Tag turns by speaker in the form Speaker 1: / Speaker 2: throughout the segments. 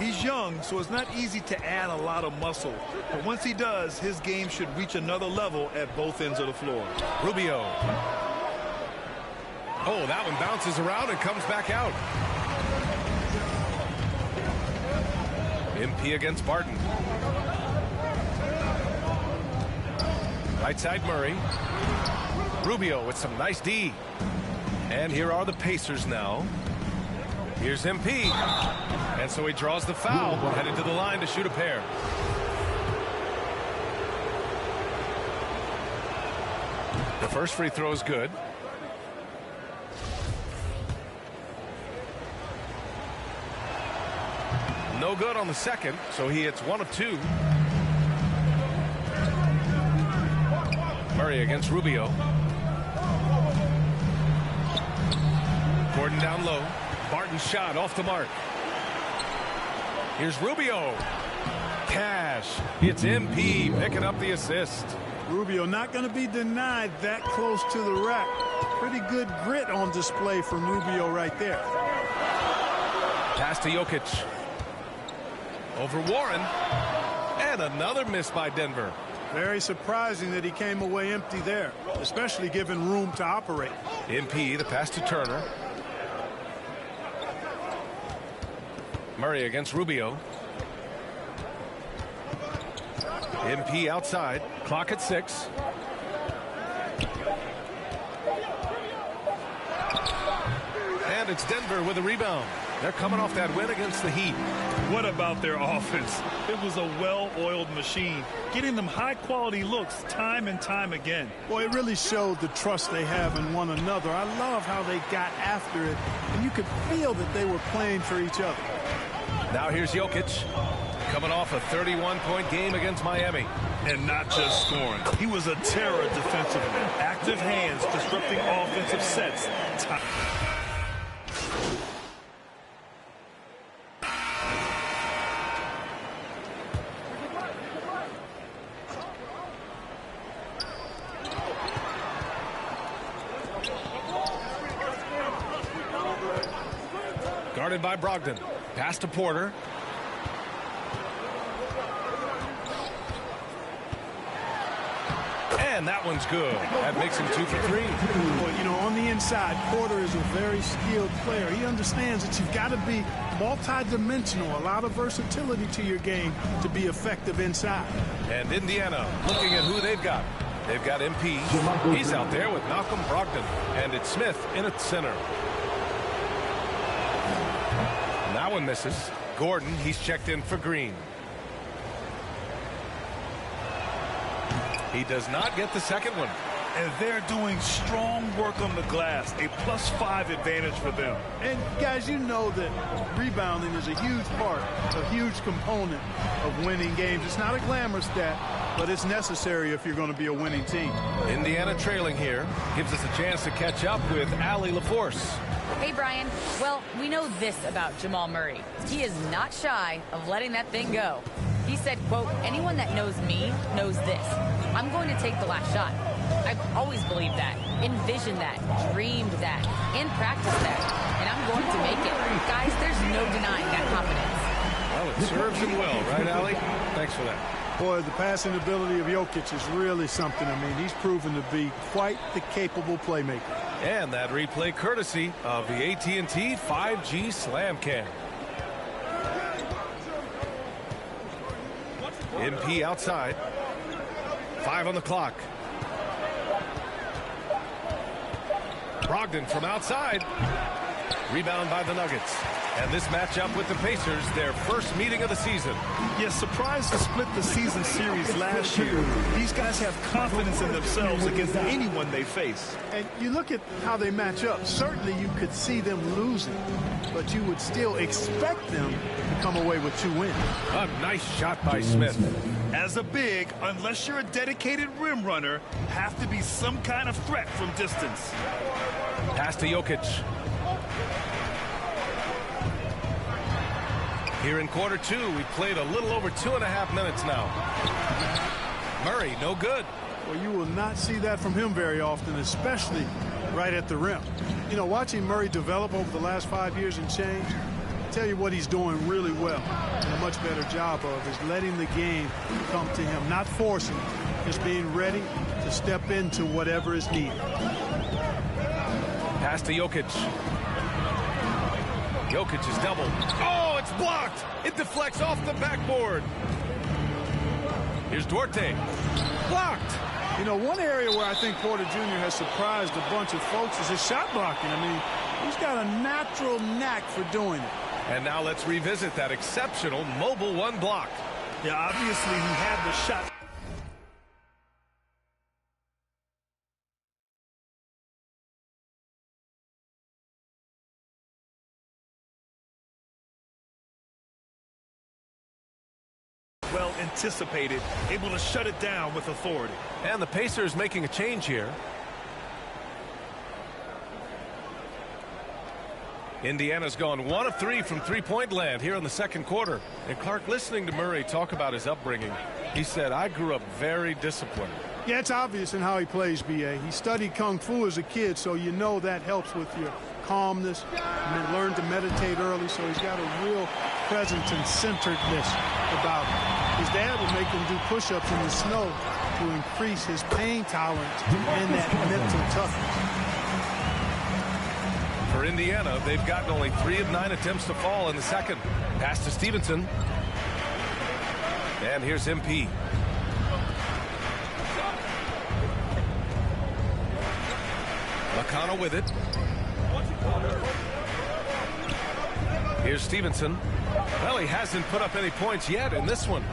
Speaker 1: He's young, so it's not easy to add a lot of muscle. But once he does, his game should reach another level at both ends of the floor.
Speaker 2: Rubio. Oh, that one bounces around and comes back out. MP against Barton. Right side Murray. Rubio with some nice D. And here are the Pacers now. Here's MP. And so he draws the foul, headed to the line to shoot a pair. The first free throw is good. No good on the second, so he hits 1 of 2. Murray against Rubio. Gordon down low. Barton's shot off the mark. Here's Rubio. Cash. It's MP picking up the assist.
Speaker 3: Rubio not going to be denied that close to the rack. Pretty good grit on display from Rubio right there.
Speaker 2: Pass to Jokic. Over Warren. And another miss by Denver.
Speaker 3: Very surprising that he came away empty there, especially given room to operate.
Speaker 2: MP, the pass to Turner. Murray against Rubio. MP outside. Clock at 6. And it's Denver with a rebound. They're coming off that win against the Heat.
Speaker 1: What about their offense? It was a well-oiled machine, getting them high-quality looks time and time again.
Speaker 3: Boy, it really showed the trust they have in one another. I love how they got after it, and you could feel that they were playing for each other.
Speaker 2: Now here's Jokic, coming off a 31-point game against Miami.
Speaker 1: And not just scoring. He was a terror defensively. Active hands disrupting offensive sets.
Speaker 2: Guarded by Brogdon. Pass to Porter. And that one's good. That makes him 2 for 3.
Speaker 3: Well, you know, on the inside, Porter is a very skilled player. He understands that you've got to be multi-dimensional, a lot of versatility to your game to be effective inside.
Speaker 2: And Indiana looking at who they've got. They've got MP. He's out there with Malcolm Brogdon. And it's Smith in at center. And that one misses. Gordon, he's checked in for Green. He does not get the second one.
Speaker 1: And they're doing strong work on the glass. A +5 advantage for them.
Speaker 3: And, guys, you know that rebounding is a huge part, a huge component of winning games. It's not a glamour stat, but it's necessary if you're going to be a winning team.
Speaker 2: Indiana trailing here. Gives us a chance to catch up with Allie LaForce.
Speaker 4: Hey, Brian. Well, we know this about Jamal Murray. He is not shy of letting that thing go. He said, quote, anyone that knows me knows this. I'm going to take the last shot. I've always believed that, envisioned that, dreamed that, and practiced that. And I'm going to make it. Guys, there's no denying that confidence.
Speaker 2: Well, it serves him well, right, Allie? Thanks for that.
Speaker 3: Boy, the passing ability of Jokic is really something. I mean, he's proven to be quite the capable playmaker.
Speaker 2: And that replay courtesy of the AT&T 5G Slam Cam. MP outside. 5 on the clock. Brogdon from outside. Rebound by the Nuggets. And this matchup with the Pacers, their first meeting of the season.
Speaker 1: Yes, surprised to split the season series last year. These guys have confidence in themselves against anyone they face.
Speaker 3: And you look at how they match up. Certainly you could see them losing, but you would still expect them to come away with 2 wins.
Speaker 2: A nice shot by Smith.
Speaker 1: As a big, unless you're a dedicated rim runner, have to be some kind of threat from distance.
Speaker 2: Pass to Jokic. Here in quarter 2, we played a little over 2.5 minutes now. Murray, no good.
Speaker 3: Well, you will not see that from him very often, especially right at the rim. You know, watching Murray develop over the last 5 years and change, Tell you what he's doing really well and a much better job of is letting the game come to him, not forcing it, just being ready to step into whatever is needed.
Speaker 2: Pass to Jokic. Jokic is doubled. Oh, it's blocked. It deflects off the backboard. Here's Duarte. Blocked.
Speaker 3: You know, one area where I think Porter Jr. has surprised a bunch of folks is his shot blocking. I mean, he's got a natural knack for doing it.
Speaker 2: And now let's revisit that exceptional mobile one block.
Speaker 1: Yeah, obviously he had the shot. Well anticipated, able to shut it down with authority.
Speaker 2: And the Pacers making a change here. Indiana's gone 1 of 3 from three-point land here in the second quarter. And Clark, listening to Murray talk about his upbringing, he said, I grew up very disciplined.
Speaker 3: Yeah, it's obvious in how he plays, B.A. He studied Kung Fu as a kid, so you know that helps with your calmness. And then learned to meditate early, so he's got a real presence and centeredness about him. His dad would make him do push-ups in the snow to increase his pain tolerance and that mental toughness.
Speaker 2: For Indiana, they've gotten only 3 of 9 attempts to fall in the second. Pass to Stevenson. And here's MP. McConnell with it. Here's Stevenson. Well, he hasn't put up any points yet in this one.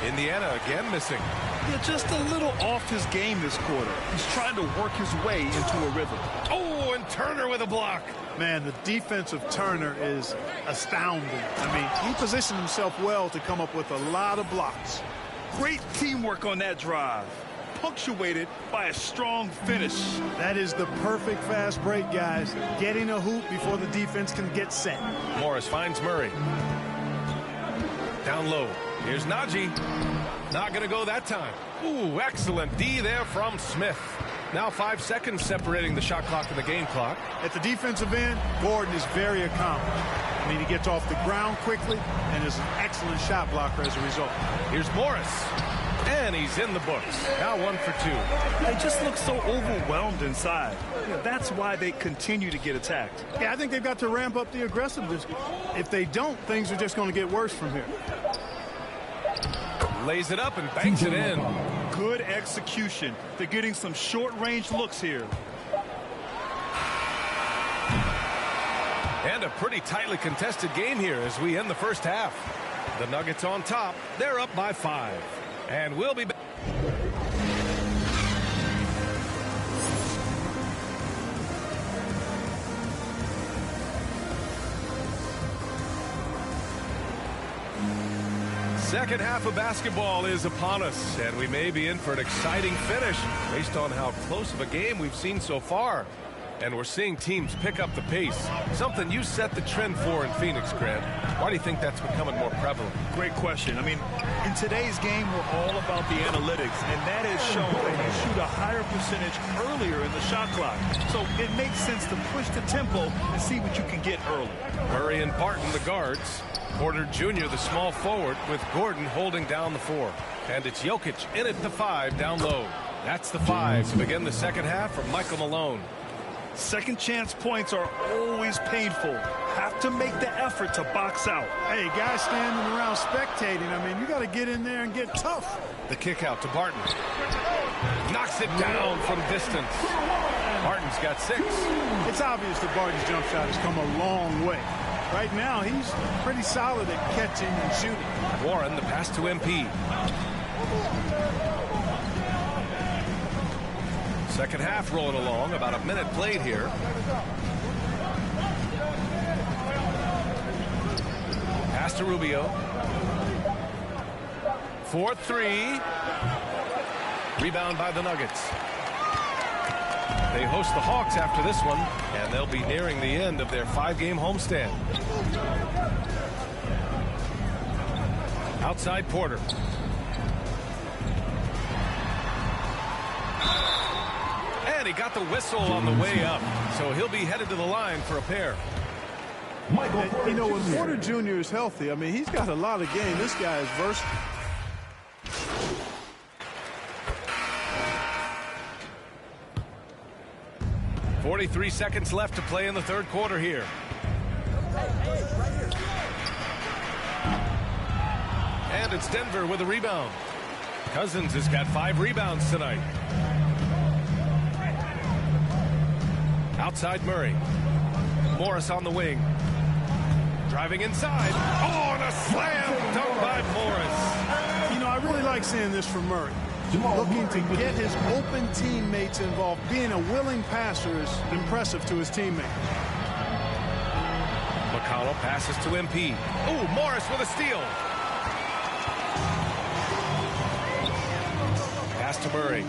Speaker 2: Indiana again missing.
Speaker 1: Yeah, just a little off his game this quarter. He's trying to work his way into a rhythm.
Speaker 2: Oh, and Turner with a block.
Speaker 3: Man, the defense of Turner is astounding. I mean, he positioned himself well to come up with a lot of blocks.
Speaker 1: Great teamwork on that drive, punctuated by a strong finish.
Speaker 3: That is the perfect fast break, guys. Getting a hoop before the defense can get set.
Speaker 2: Morris finds Murray. Down low. Here's Najee. Not going to go that time. Ooh, excellent D there from Smith. Now 5 seconds separating the shot clock and the game clock.
Speaker 3: At the defensive end, Gordon is very accomplished. I mean, he gets off the ground quickly and is an excellent shot blocker as a result.
Speaker 2: Here's Morris. And he's in the books. Now 1 for 2.
Speaker 1: They just look so overwhelmed inside. Yeah, that's why they continue to get attacked.
Speaker 3: Yeah, I think they've got to ramp up the aggressiveness. If they don't, things are just going to get worse from here.
Speaker 2: Lays it up and banks it in.
Speaker 1: Good execution. They're getting some short-range looks here.
Speaker 2: And a pretty tightly contested game here as we end the first half. The Nuggets on top. They're up by 5. And we'll be back. Second half of basketball is upon us, and we may be in for an exciting finish based on how close of a game we've seen so far. And we're seeing teams pick up the pace, something you set the trend for in Phoenix, Grant. Why do you think that's becoming more prevalent?
Speaker 1: Great question. I mean, in today's game, we're all about the analytics, and that has shown that you shoot a higher percentage earlier in the shot clock. So it makes sense to push the tempo and see what you can get early.
Speaker 2: Murray and Barton, the guards. Porter Jr., the small forward, with Gordon holding down the 4. And it's Jokic in at the 5 down low. That's the 5 to begin the second half for Michael Malone.
Speaker 1: Second chance points are always painful. Have to make the effort to box out.
Speaker 3: Hey, guys standing around spectating, I mean, you got to get in there and get tough.
Speaker 2: The kick out to Barton. Knocks it down from distance. Barton's got 6.
Speaker 3: It's obvious that Barton's jump shot has come a long way. Right now, he's pretty solid at catching and shooting.
Speaker 2: Warren, the pass to MP. Second half rolling along, about a minute played here. Pass to Rubio. 4-3. Rebound by the Nuggets. They host the Hawks after this one, and they'll be nearing the end of their 5-game homestand. Outside Porter. And he got the whistle on the way up, so he'll be headed to the line for a pair.
Speaker 3: And, you know, when Porter Jr. is healthy, I mean, he's got a lot of game. This guy is versatile.
Speaker 2: 43 seconds left to play in the third quarter here. And it's Denver with a rebound. Cousins has got 5 rebounds tonight. Outside Murray. Morris on the wing. Driving inside. Oh, and a slam dunk by Morris.
Speaker 3: You know, I really like seeing this from Murray. Looking to get his open teammates involved. Being a willing passer is impressive to his teammates.
Speaker 2: McConnell passes to MP. Oh, Morris with a steal. Pass to Murray.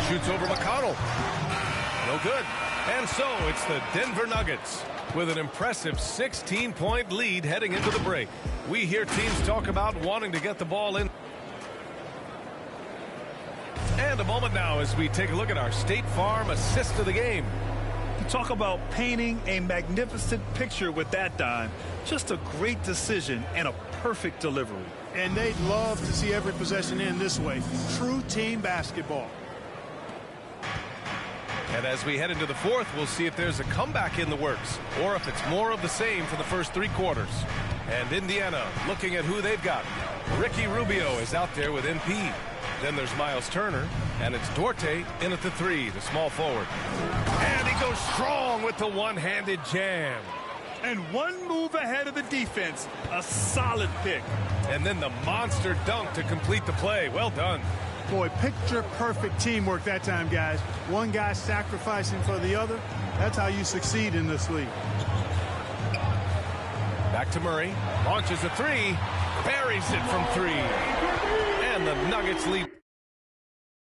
Speaker 2: Shoots over McConnell. No good. And so it's the Denver Nuggets with an impressive 16-point lead heading into the break. We hear teams talk about wanting to get the ball in. And a moment now as we take a look at our State Farm assist of the game.
Speaker 1: You talk about painting a magnificent picture with that, Don. Just a great decision and a perfect delivery.
Speaker 3: And they'd love to see every possession end this way. True team basketball.
Speaker 2: And as we head into the fourth, we'll see if there's a comeback in the works or if it's more of the same for the first 3 quarters. And Indiana looking at who they've got. Ricky Rubio is out there with MP. Then there's Miles Turner, and it's Duarte in at the 3, the small forward. And he goes strong with the one-handed jam.
Speaker 1: And one move ahead of the defense. A solid pick.
Speaker 2: And then the monster dunk to complete the play. Well done.
Speaker 3: Boy, picture-perfect teamwork that time, guys. One guy sacrificing for the other. That's how you succeed in this league.
Speaker 2: Back to Murray. Launches a 3. Buries it from 3. And the Nuggets lead.